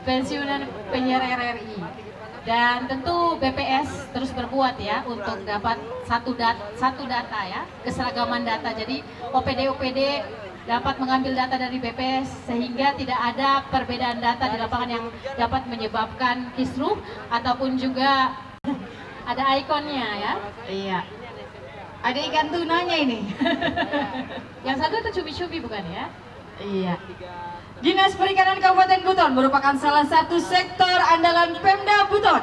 pensiunan penyiar RRI. Dan tentu BPS terus berbuat ya untuk dapat satu data ya, keseragaman data. Jadi OPD dapat mengambil data dari BPS sehingga tidak ada perbedaan data di lapangan yang dapat menyebabkan kisruh ataupun juga ada ikonnya ya. Iya. Ada ikan tunanya ini. Yang satu itu cumi-cumi bukan ya? Iya. Dinas Perikanan Kabupaten Buton merupakan salah satu sektor andalan Pemda Buton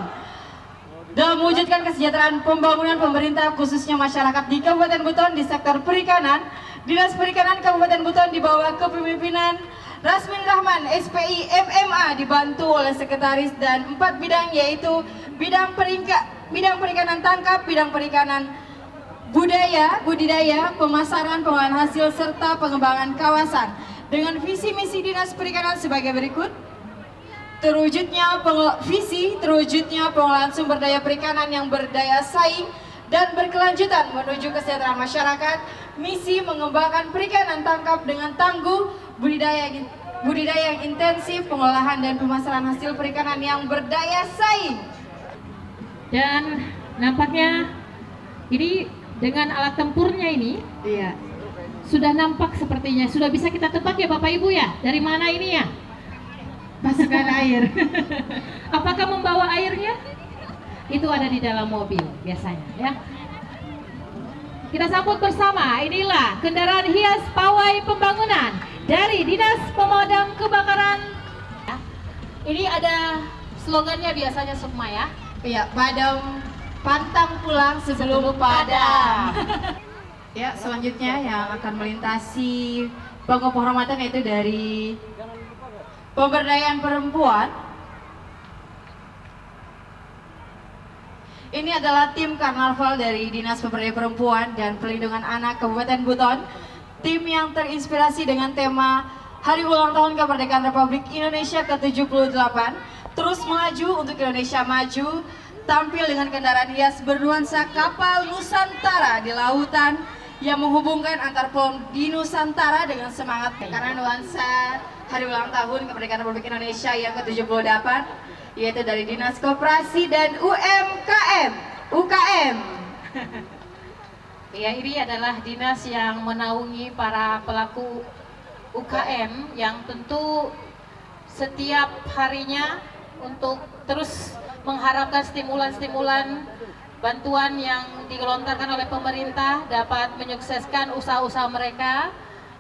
dalam mewujudkan kesejahteraan pembangunan pemerintah khususnya masyarakat di Kabupaten Buton di sektor perikanan. Dinas Perikanan Kabupaten Buton di bawah kepemimpinan Rasmin Rahman SPI MMA dibantu oleh sekretaris dan 4 bidang yaitu bidang perikanan tangkap, bidang perikanan budidaya, pemasaran, pengolahan hasil serta pengembangan kawasan. Dengan visi misi Dinas Perikanan sebagai berikut. Terwujudnya pengolahan sumber daya perikanan yang berdaya saing dan berkelanjutan menuju kesejahteraan masyarakat. Misi mengembangkan perikanan tangkap dengan tangguh, budidaya yang intensif, pengolahan dan pemasaran hasil perikanan yang berdaya saing. Dan nampaknya ini dengan alat tempurnya ini, iya, sudah nampak sepertinya, sudah bisa kita tebak ya Bapak Ibu ya, dari mana ini ya? Pasukan air. Apakah membawa airnya? Itu ada di dalam mobil biasanya ya. Kita sambut bersama, inilah kendaraan hias pawai pembangunan dari Dinas Pemadam Kebakaran. Ini ada slogannya biasanya Sukma ya. Iya, padam pantang pulang sebelum padam. Ya, selanjutnya yang akan melintasi bangku penghormatan yaitu dari pemberdayaan perempuan. Ini adalah tim karnaval dari Dinas Pemberdayaan Perempuan dan Perlindungan Anak Kabupaten Buton. Tim yang terinspirasi dengan tema Hari Ulang Tahun Kemerdekaan Republik Indonesia ke-78. Terus melaju untuk Indonesia maju. Tampil dengan kendaraan hias bernuansa kapal Nusantara di lautan yang menghubungkan antar pulau di Nusantara dengan semangat karena nuansa Hari Ulang Tahun Kemerdekaan Republik Indonesia yang ke-78 yaitu dari Dinas Koperasi dan UKM. Ya, ini adalah dinas yang menaungi para pelaku UKM yang tentu setiap harinya untuk terus mengharapkan stimulan-stimulan bantuan yang digelontorkan oleh pemerintah dapat menyukseskan usaha-usaha mereka,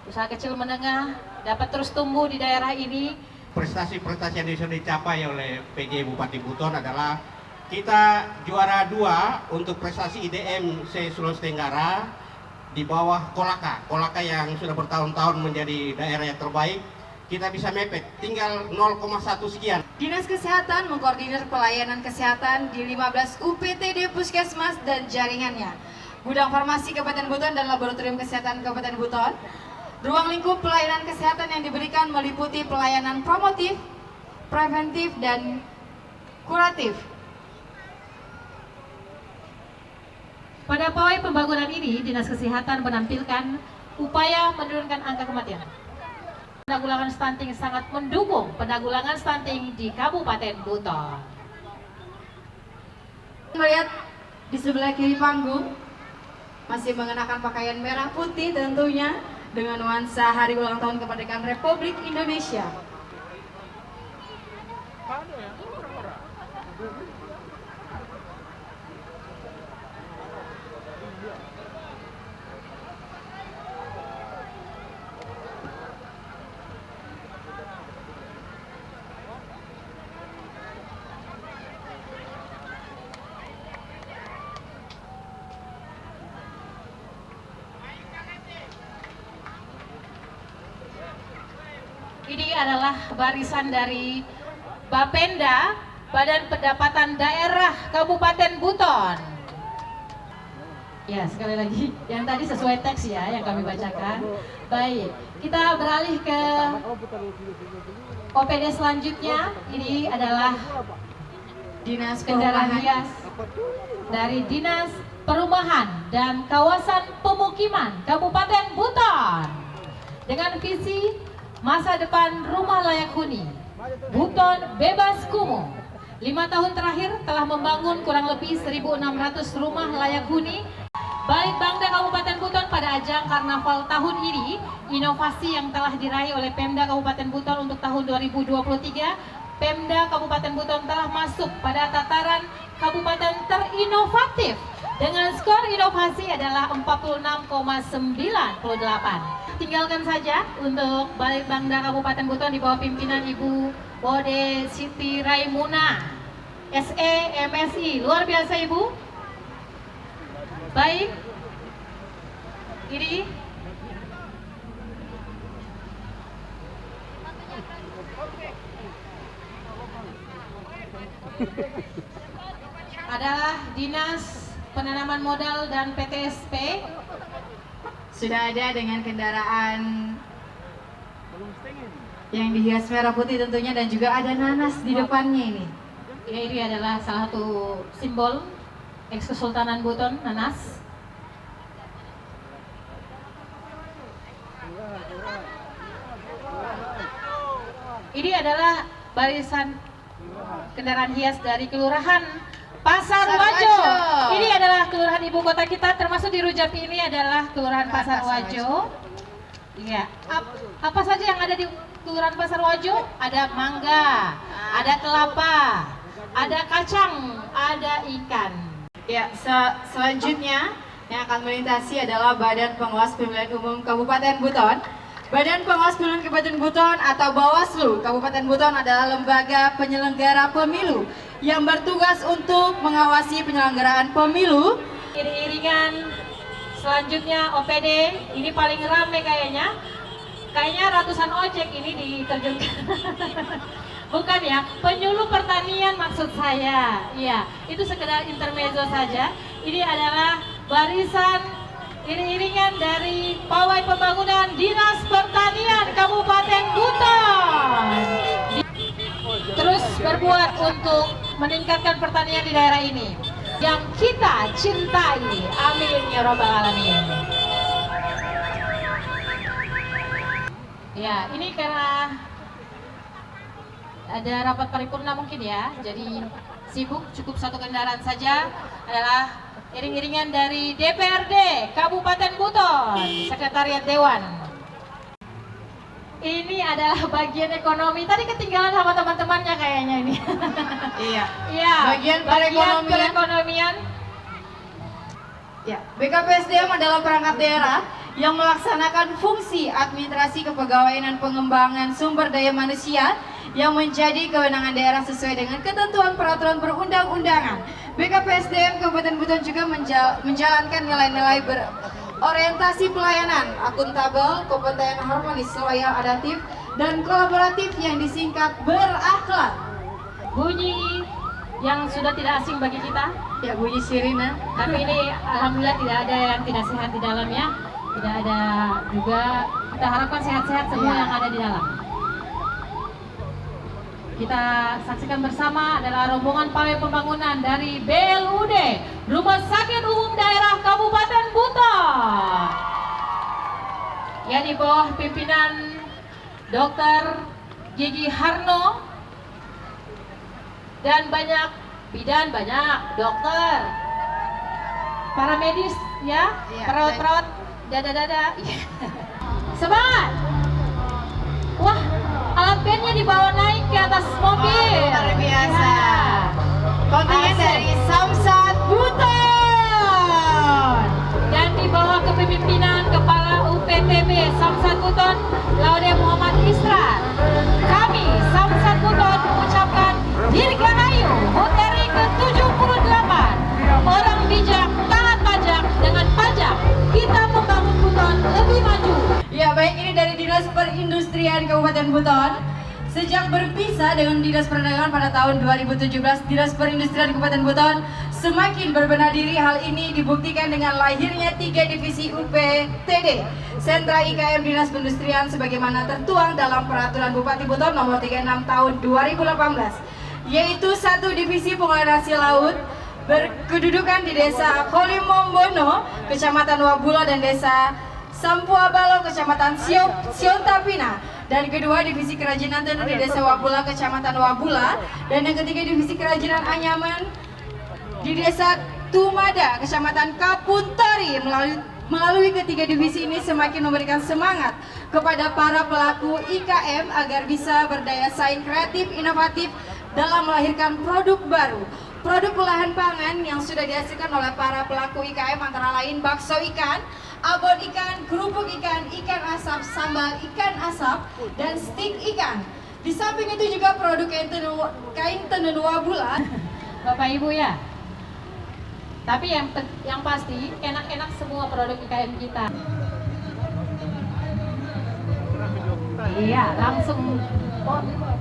usaha kecil menengah dapat terus tumbuh di daerah ini. Prestasi-prestasi yang bisa dicapai oleh PJ Bupati Buton adalah kita juara 2 untuk prestasi IDM se-Sulawesi Tenggara di bawah Kolaka yang sudah bertahun-tahun menjadi daerah yang terbaik. Kita bisa mepet, tinggal 0,1 sekian. Dinas Kesehatan mengkoordinir pelayanan kesehatan di 15 UPTD Puskesmas dan jaringannya. Gudang Farmasi Kabupaten Buton dan Laboratorium Kesehatan Kabupaten Buton. Ruang lingkup pelayanan kesehatan yang diberikan meliputi pelayanan promotif, preventif, dan kuratif. Pada pawai pembangunan ini, Dinas Kesehatan menampilkan upaya menurunkan angka kematian. Penanggulangan stunting sangat mendukung penanggulangan stunting di Kabupaten Buton. Melihat di sebelah kiri panggung masih mengenakan pakaian merah putih tentunya dengan nuansa Hari Ulang Tahun Kemerdekaan Republik Indonesia. Ini adalah barisan dari Bapenda, Badan Pendapatan Daerah Kabupaten Buton. Ya, sekali lagi, yang tadi sesuai teks ya yang kami bacakan. Baik, kita beralih ke OPD selanjutnya. Ini adalah Dinas Kendaraan Hias dari Dinas Perumahan dan Kawasan Pemukiman Kabupaten Buton. Dengan visi Masa depan rumah layak huni Buton bebas kumuh. 5 tahun terakhir telah membangun kurang lebih 1.600 rumah layak huni. Balitbangda Kabupaten Buton pada ajang Karnaval tahun ini, inovasi yang telah diraih oleh Pemda Kabupaten Buton untuk tahun 2023, Pemda Kabupaten Buton telah masuk pada tataran kabupaten terinovatif dengan skor inovasi adalah 46,98. Tinggalkan saja untuk Balitbangda Kabupaten Buton di bawah pimpinan Ibu Bode Siti Raimuna, SE MSI. Luar biasa Ibu. Baik. Ini adalah Dinas Penanaman Modal dan PTSP. Sudah ada dengan kendaraan yang dihias merah putih tentunya, dan juga ada nanas di depannya ini. Ya, ini adalah salah satu simbol ex-Kesultanan Buton, nanas. Ini adalah barisan kendaraan hias dari Kelurahan Pasar Wajo. Ini adalah kelurahan ibu kota kita, termasuk di Rujapi ini adalah Kelurahan Pasar Wajo. Iya. Apa saja yang ada di Kelurahan Pasar Wajo? Ada mangga, ada kelapa, ada kacang, ada ikan. Ya, selanjutnya yang akan melintasi adalah Badan Pengawas Pemilihan Umum Kabupaten Buton. Badan Pengawas Pemilihan Kabupaten Buton atau Bawaslu Kabupaten Buton adalah lembaga penyelenggara pemilu yang bertugas untuk mengawasi penyelenggaraan pemilu. Iring-iringan selanjutnya OPD, ini paling ramai kayaknya. Kayaknya ratusan ojek ini diterjunkan. Bukan ya, penyuluh pertanian maksud saya. Iya, itu sekedar intermezzo saja. Ini adalah barisan iring-iringan dari Pawai Pembangunan Dinas Pertanian Kabupaten Buton. Terus berbuat untuk meningkatkan pertanian di daerah ini yang kita cintai. Amin ya robbal alamin. Ya, ini karena ada rapat paripurna mungkin ya, jadi sibuk, cukup satu kendaraan saja. Adalah iring-iringan dari DPRD Kabupaten Buton, Sekretariat Dewan. Ini adalah bagian ekonomi. Tadi ketinggalan sama teman-temannya kayaknya ini. Iya. Iya. Bagian perekonomian. Ya, BKPSDM adalah perangkat daerah yang melaksanakan fungsi administrasi kepegawaian dan pengembangan sumber daya manusia yang menjadi kewenangan daerah sesuai dengan ketentuan peraturan perundang-undangan. BKPSDM Kabupaten Buton juga menjalankan nilai-nilai berorientasi pelayanan, akuntabel, kompeten, harmonis, loyal, adaptif, dan kolaboratif yang disingkat berakhlak. Bunyi yang sudah tidak asing bagi kita. Ya, bunyi sirine. Tapi ini alhamdulillah tidak ada yang tidak sehat di dalamnya. Tidak ada juga, kita harapkan sehat-sehat semua yang ada di dalam. Kita saksikan bersama adalah rombongan pawai pembangunan dari BLUD, Rumah Sakit Umum Daerah Kabupaten Buton. Ya, di bawah pimpinan Dr. Gigi Harno dan banyak bidan, banyak dokter, para medis ya, perawat-perawat, dada-dada. Semangat! Wah, alat bandnya dibawa naik ke atas mobil. Luar biasa. Ya. Kontingen dari Samsat Buton. Dan di bawah kepemimpinan Kepala UPTB Samsat Buton, Laude Muhammad Israr. Kami Samsat Buton mengucapkan Dirgahayu HUT-RI ke-78. Orang bijak taat pajak, dengan pajak kita membangun Buton lebih maju. Ya, baik, ini dari Dinas Perindustrian Kabupaten Buton. Sejak berpisah dengan Dinas Perdagangan pada tahun 2017, Dinas Perindustrian Kabupaten Buton semakin berbenah diri. Hal ini dibuktikan dengan lahirnya 3 divisi UPTD, Sentra IKM Dinas Perindustrian sebagaimana tertuang dalam Peraturan Bupati Buton Nomor 36 Tahun 2018, yaitu 1 divisi pengolahan hasil laut berkedudukan di Desa Kolimombono, Kecamatan Wabulo, dan Desa Sampuabalo, Kecamatan Siontapina. Dan kedua Divisi Kerajinan Tenun di Desa Wabula, Kecamatan Wabula. Dan yang ketiga Divisi Kerajinan Anyaman di Desa Tumada, Kecamatan Kapuntari. Melalui ketiga divisi ini semakin memberikan semangat kepada para pelaku IKM agar bisa berdaya saing kreatif, inovatif dalam melahirkan produk baru. Produk olahan pangan yang sudah dihasilkan oleh para pelaku IKM antara lain bakso ikan, abon ikan, kerupuk ikan, ikan asap, sambal ikan asap, dan stik ikan. Di samping itu juga produk kain tenun Wabula. Bapak Ibu ya. Tapi yang pasti enak-enak semua produk IKM kita. Iya, langsung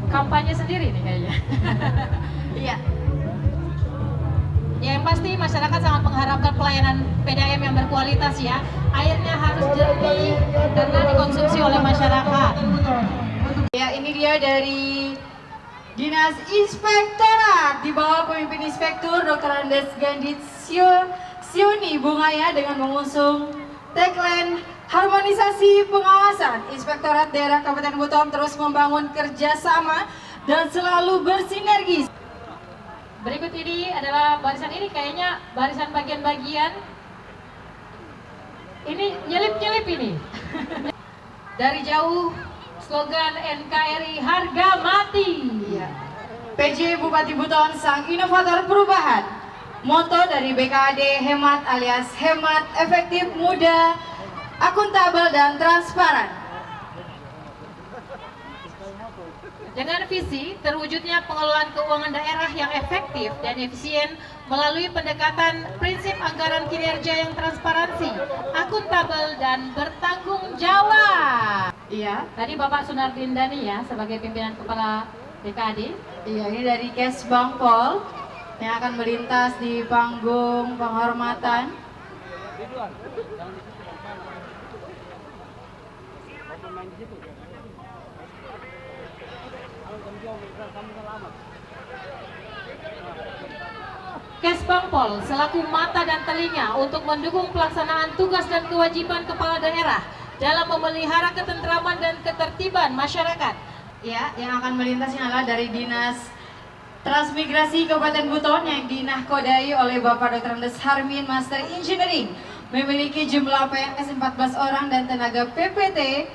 kampanye sendiri nih kayaknya. Iya. Ya, yang pasti masyarakat sangat mengharapkan pelayanan PDAM yang berkualitas ya. Airnya harus jernih karena dikonsumsi oleh masyarakat. Ya, ini dia dari Dinas Inspektorat di bawah pemimpin Inspektur Dr. Andes Gandit Sioni Bungaya dengan mengusung tagline harmonisasi pengawasan. Inspektorat Daerah Kabupaten Buton terus membangun kerjasama dan selalu bersinergi. Berikut ini adalah barisan ini, kayaknya barisan bagian-bagian ini nyelip-nyelip ini. Dari jauh slogan NKRI harga mati. Iya. PJ Bupati Buton sang inovator perubahan. Moto dari BKAD hemat alias hemat, efektif, mudah, akuntabel dan transparan. Dengan visi terwujudnya pengelolaan keuangan daerah yang efektif dan efisien melalui pendekatan prinsip anggaran kinerja yang transparansi, akuntabel dan bertanggung jawab. Iya. Tadi Bapak Sunardin Dani ya sebagai pimpinan kepala BKAD. Iya, ini dari Kesbang Pol yang akan melintas di panggung penghormatan. Kesbangpol selaku mata dan telinga untuk mendukung pelaksanaan tugas dan kewajiban kepala daerah dalam memelihara ketentraman dan ketertiban masyarakat. Ya, yang akan melintas adalah dari Dinas Transmigrasi Kabupaten Buton yang dinahkodai oleh Bapak Dr. Andes Harmin, Master Engineering, memiliki jumlah PNS 14 orang dan tenaga PTT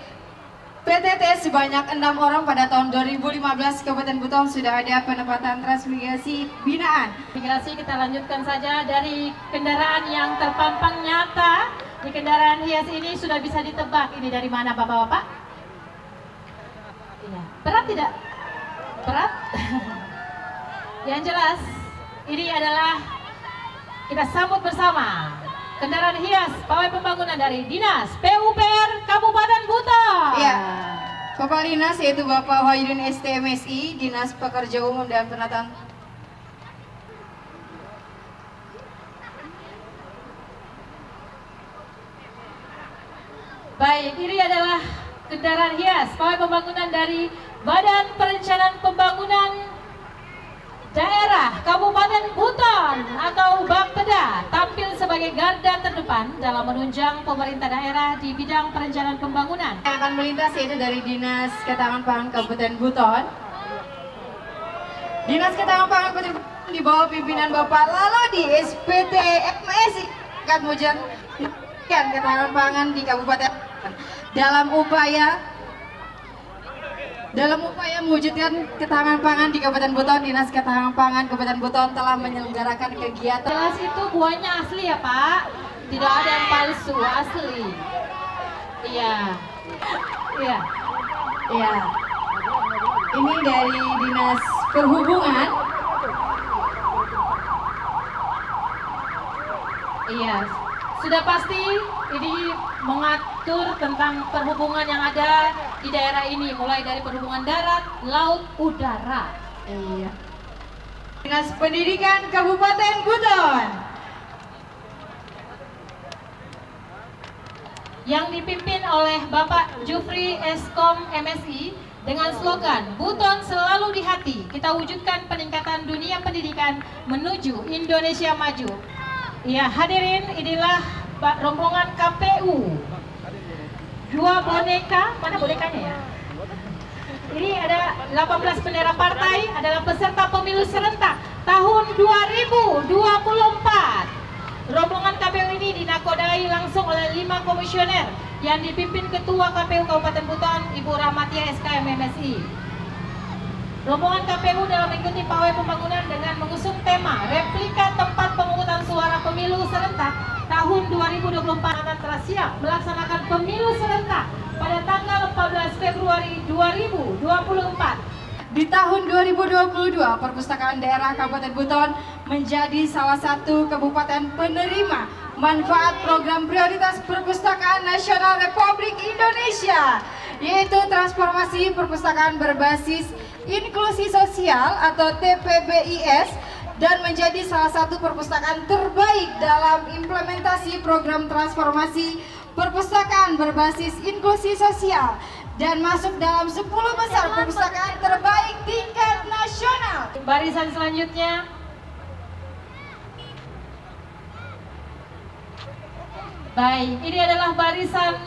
sebanyak 6 orang. Pada tahun 2015 Kabupaten Buton sudah ada penempatan transmigrasi binaan. Migrasi kita lanjutkan saja dari kendaraan yang terpampang nyata. Di kendaraan hias ini sudah bisa ditebak ini dari mana Bapak-bapak? Iya. Berat tidak? Berat? Yang jelas ini adalah kita sambut bersama kendaraan hias pawai pembangunan dari Dinas PUPR Kabupaten Buton. Iya. Kepala Dinas yaitu Bapak Wahyudin STMSI, Dinas Pekerja Umum dan Penataan. Baik, ini adalah kendaraan hias pawai pembangunan dari Badan Perencanaan Pembangunan Daerah Kabupaten Buton atau Bapeda, tampil sebagai garda terdepan dalam menunjang pemerintah daerah di bidang perencanaan pembangunan. Yang akan melintas yaitu dari Dinas Ketahanan Pangan Kabupaten Buton. Dinas Ketahanan Pangan Kabupaten Buton di bawah pimpinan Bapak Lalodi SPT MSI akan mewujudkan ketahanan pangan di Kabupaten Buton. Dalam upaya mewujudkan ketahanan pangan di Kabupaten Buton, Dinas Ketahanan Pangan Kabupaten Buton telah menyelenggarakan kegiatan. Jelas itu buahnya asli ya Pak, tidak ada yang palsu, asli. Iya, iya. Ya, ini dari Dinas Perhubungan. Iya, sudah pasti ini mengatur tentang perhubungan yang ada di daerah ini, mulai dari perhubungan darat, laut, udara. Iya. Dinas Pendidikan Kabupaten Buton yang dipimpin oleh Bapak Jufri Eskom MSI dengan slogan Buton selalu di hati, kita wujudkan peningkatan dunia pendidikan menuju Indonesia maju. Ya, hadirin, inilah rombongan KPU. Dua boneka, mana bonekanya ya? Ini ada 18 bendera partai adalah peserta pemilu serentak tahun 2024. Rombongan KPU ini dinakodai langsung oleh 5 komisioner yang dipimpin Ketua KPU Kabupaten Buton, Ibu Rahmatia SKM MSI. Rombongan KPU dalam mengikuti pawai pembangunan dengan mengusung tema replika tempat pemungutan suara pemilu serentak tahun 2024 akan telah siap melaksanakan pemilu serentak pada tanggal 14 Februari 2024. Di tahun 2022, Perpustakaan Daerah Kabupaten Buton menjadi salah satu kabupaten penerima manfaat program prioritas Perpustakaan Nasional Republik Indonesia, yaitu transformasi perpustakaan berbasis inklusi sosial atau TPBIS, dan menjadi salah satu perpustakaan terbaik dalam implementasi program transformasi perpustakaan berbasis inklusi sosial dan masuk dalam 10 besar perpustakaan terbaik tingkat nasional. Barisan selanjutnya baik, ini adalah barisan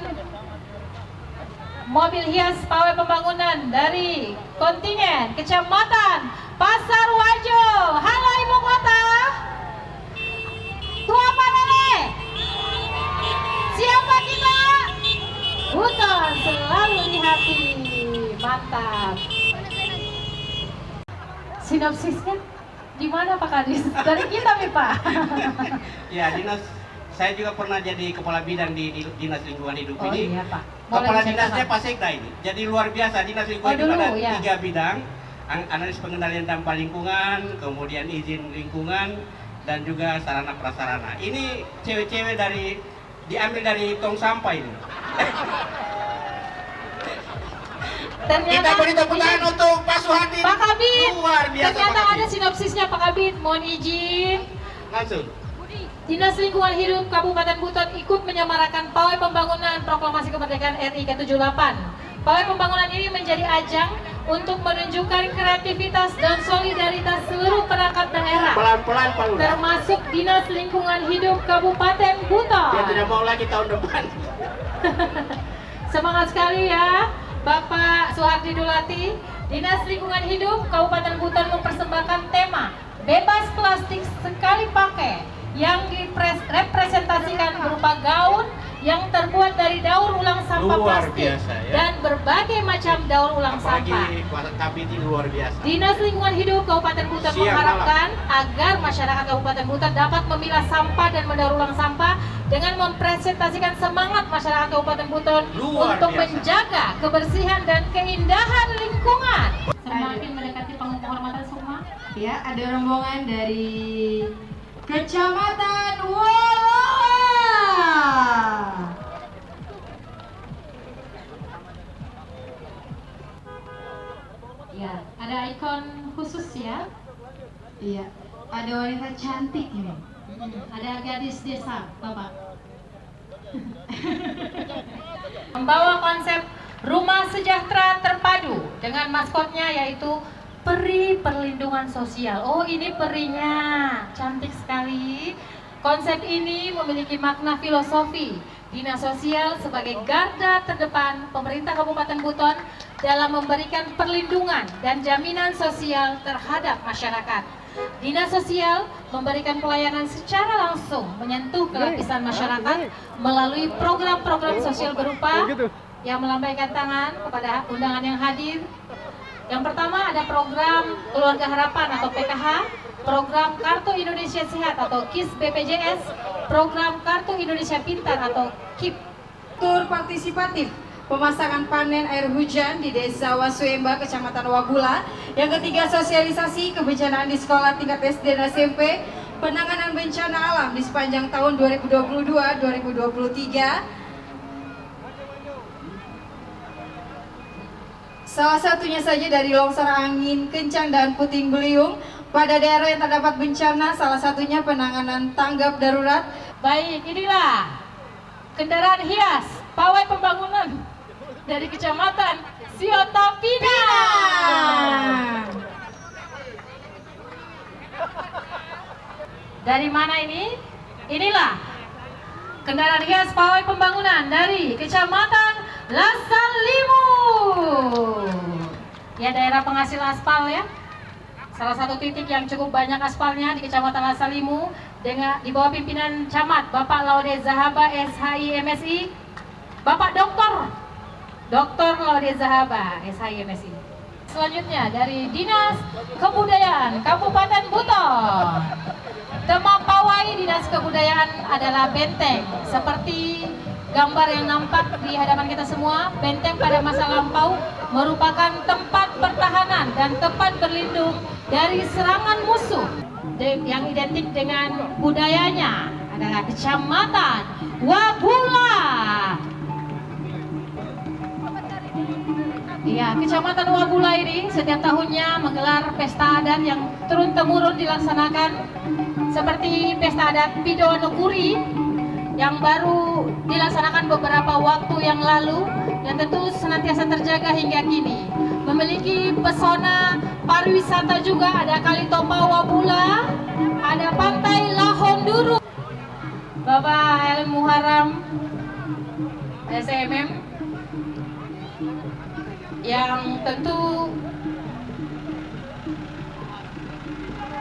mobil hias pawai pembangunan dari kontingen Kecamatan Pasar Wajo. Halo Ibu Kota, tua Pak Nenek, siapa kita? Buton selalu di hati, mantap. Sinopsisnya di mana Pak Kadis? Dari kita nih Pak. Ya, dinas, saya juga pernah jadi kepala bidang di Dinas Lingkungan Hidup Oh ini. iya Pak. Boleh Kepala diceritakan? dinasnya Pak Sekda ini. Jadi luar biasa, Dinas Lingkungan Hidup ada ya. 3 bidang. Analis pengendalian dampak lingkungan, kemudian izin lingkungan, dan juga sarana prasarana. Ini cewek-cewek diambil dari tong sampah ini. Ternyata Kita beri tepuk tangan untuk Pak Suhadi. Pak Kabit, Luar biasa ternyata Pak Kabit. ada sinopsisnya Pak Kabit. Mohon izin. Langsung. Dinas Lingkungan Hidup Kabupaten Buton ikut menyemarakan pawai pembangunan Proklamasi Kemerdekaan RI ke-78. Pawai pembangunan ini menjadi ajang untuk menunjukkan kreativitas dan solidaritas seluruh perangkat daerah, Pelan-pelan Pak Lurah. termasuk Dinas Lingkungan Hidup Kabupaten Buton. Dia tidak mau lagi tahun depan. Semangat sekali ya Bapak Suhardi Dulati. Dinas Lingkungan Hidup Kabupaten Buton mempersembahkan tema bebas plastik sekali pakai yang direpresentasikan berupa gaun yang terbuat dari daur ulang sampah Luar plastik biasa, ya. dan berbagai macam daur ulang Apalagi sampah. Pak Kabit ini luar biasa. Dinas Lingkungan Hidup Kabupaten Buton Siang mengharapkan agar masyarakat Kabupaten Buton dapat memilah sampah dan mendaur ulang sampah dengan mempresentasikan semangat masyarakat Kabupaten Buton Luar untuk biasa. menjaga kebersihan dan keindahan lingkungan. Semakin mendekati penghormatan semua. Ya, ada rombongan dari Kecamatan Woloa. Ya, ada ikon khusus ya. Iya, ada wanita cantik ini. Ada gadis desa, Bapak. Membawa konsep Rumah Sejahtera Terpadu dengan maskotnya yaitu peri perlindungan sosial. Oh, ini perinya, cantik sekali. Konsep ini memiliki makna filosofi. Dinas Sosial sebagai garda terdepan pemerintah Kabupaten Buton dalam memberikan perlindungan dan jaminan sosial terhadap masyarakat. Dinas Sosial memberikan pelayanan secara langsung menyentuh kelapisan masyarakat melalui program-program sosial berupa yang melambaikan tangan kepada undangan yang hadir. Yang pertama ada program Keluarga Harapan atau PKH, program Kartu Indonesia Sehat atau KIS BPJS, program Kartu Indonesia Pintar atau KIP. Tur partisipatif, pemasangan panen air hujan di Desa Wasuemba, Kecamatan Wagula. Yang ketiga, sosialisasi kebencanaan di sekolah tingkat SD dan SMP, penanganan bencana alam di sepanjang tahun 2022-2023. Salah satunya saja dari longsor angin kencang dan puting beliung pada daerah yang terdapat bencana, salah satunya penanganan tanggap darurat. Baik, inilah kendaraan hias pawai pembangunan dari Kecamatan Siotapina. Dari mana ini? Inilah kendaraan hias pawai pembangunan dari Kecamatan Lasal Limu. Ya, daerah penghasil aspal ya. Salah satu titik yang cukup banyak aspalnya di Kecamatan Lasalimu dengan di bawah pimpinan Camat Bapak Laude Zahaba SHI MSI, Bapak Dr. Laude Zahaba SHI MSI. Selanjutnya dari Dinas Kebudayaan Kabupaten Buton. Tema pawai Dinas Kebudayaan adalah benteng. Seperti gambar yang nampak di hadapan kita semua, benteng pada masa lampau merupakan tempat pertahanan dan tempat berlindung dari serangan musuh. Yang identik dengan budayanya adalah Kecamatan Wabula. Ya, Kecamatan Wabula ini setiap tahunnya menggelar pesta adat yang turun-temurun dilaksanakan, seperti pesta adat Pidonokuri yang baru dilaksanakan beberapa waktu yang lalu dan tentu senantiasa terjaga hingga kini. Memiliki pesona pariwisata juga, ada Kali Topa Wabula, ada Pantai Lahonduru. Bapak Helen Muharram SMM yang tentu